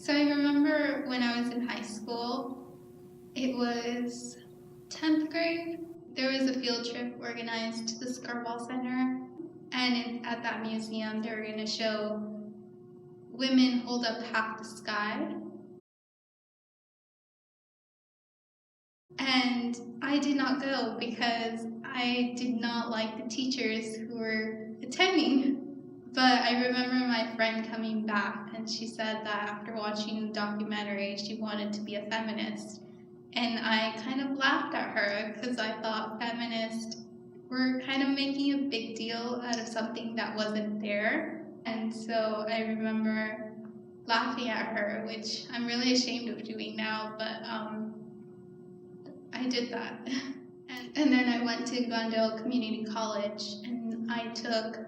So I remember when I was in high school, it was 10th grade. There was a field trip organized to the Skirball Center, and at that museum, they were going to show women hold up half the sky. And I did not go because I did not like the teachers who were attending. But I remember my friend coming back and she said that after watching the documentary, she wanted to be a feminist. And I kind of laughed at her because I thought feminists were kind of making a big deal out of something that wasn't there. And so I remember laughing at her, which I'm really ashamed of doing now, but I did that. And then I went to Glendale Community College and I took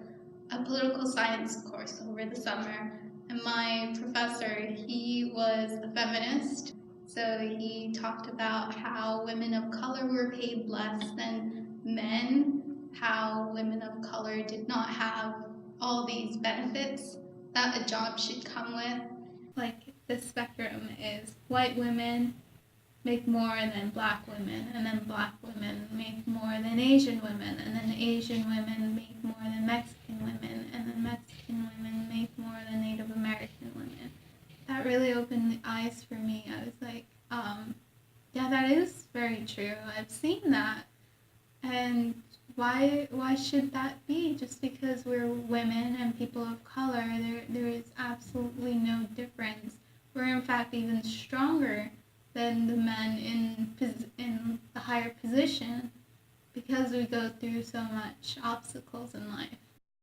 a political science course over the summer. And my professor, he was a feminist. So he talked about how women of color were paid less than men, how women of color did not have all these benefits that a job should come with. Like the spectrum is white women make more than black women, and then black women make more than Asian women, and then Asian women make more than Mexican women, and then Mexican women make more than Native American women. That really opened the eyes for me. I was like, yeah, that is very true. I've seen that. And why should that be? Just because we're women and people of color, there is absolutely no difference. We're in fact even stronger than the men in the higher position because we go through so much obstacles in life.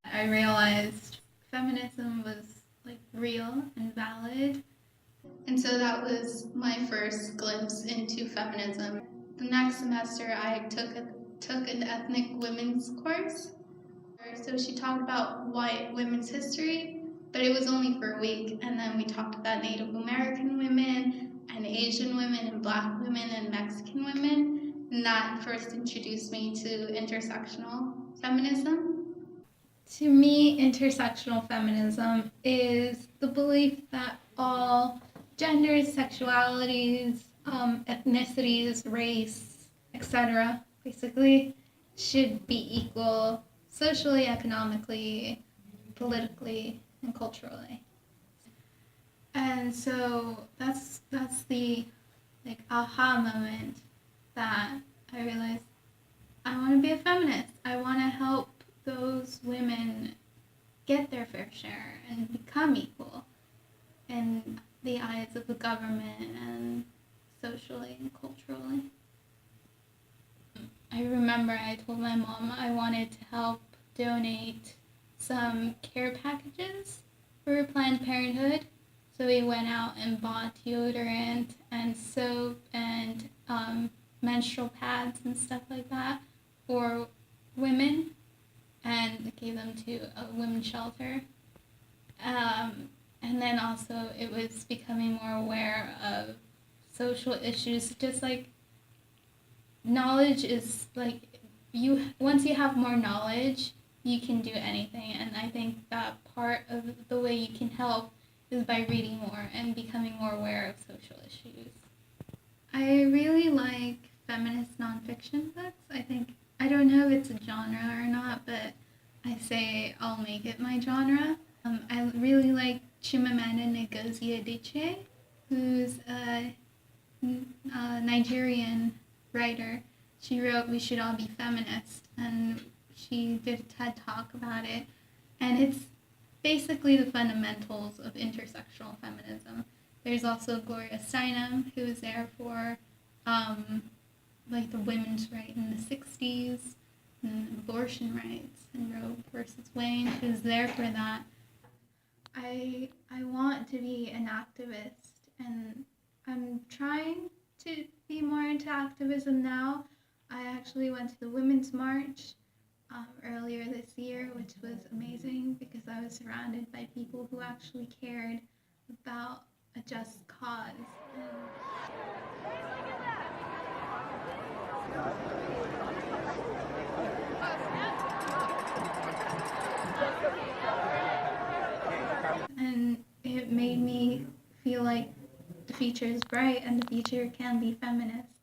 I realized feminism was like real and valid. And so that was my first glimpse into feminism. The next semester I took an ethnic women's course. So she talked about white women's history, but it was only for a week, and then we talked about Native American women and Asian women and black women and Mexican women, and that first introduced me to intersectional feminism. To me, intersectional feminism is the belief that all genders, sexualities, ethnicities, race, etc., basically, should be equal socially, economically, politically, and culturally. And so that's the like aha moment that I realized I want to be a feminist. I want to help those women get their fair share and become equal in the eyes of the government and socially and culturally. I remember I told my mom I wanted to help donate some care packages for Planned Parenthood. So we went out and bought deodorant and soap and menstrual pads and stuff like that for women and gave them to a women's shelter. And then also it was becoming more aware of social issues, just like knowledge is like once you have more knowledge, you can do anything. And I think that part of the way you can help is by reading more and becoming more aware of social issues. I really like feminist nonfiction books. I don't know if it's a genre or not, but I say I'll make it my genre. I really like Chimamanda Ngozi Adichie, who's a Nigerian writer. She wrote We Should All Be Feminist, and she did a TED Talk about it. And it's basically the fundamentals of intersectional feminism. There's also Gloria Steinem, who was there for like the women's right in the 60s, and abortion rights, and Roe versus Wade. She was there for that. I want to be an activist, and I'm trying to be more into activism now. I actually went to the Women's March earlier this year, which was amazing because I was surrounded by people who actually cared about a just cause. And it made me feel like the future is bright and the future can be feminist.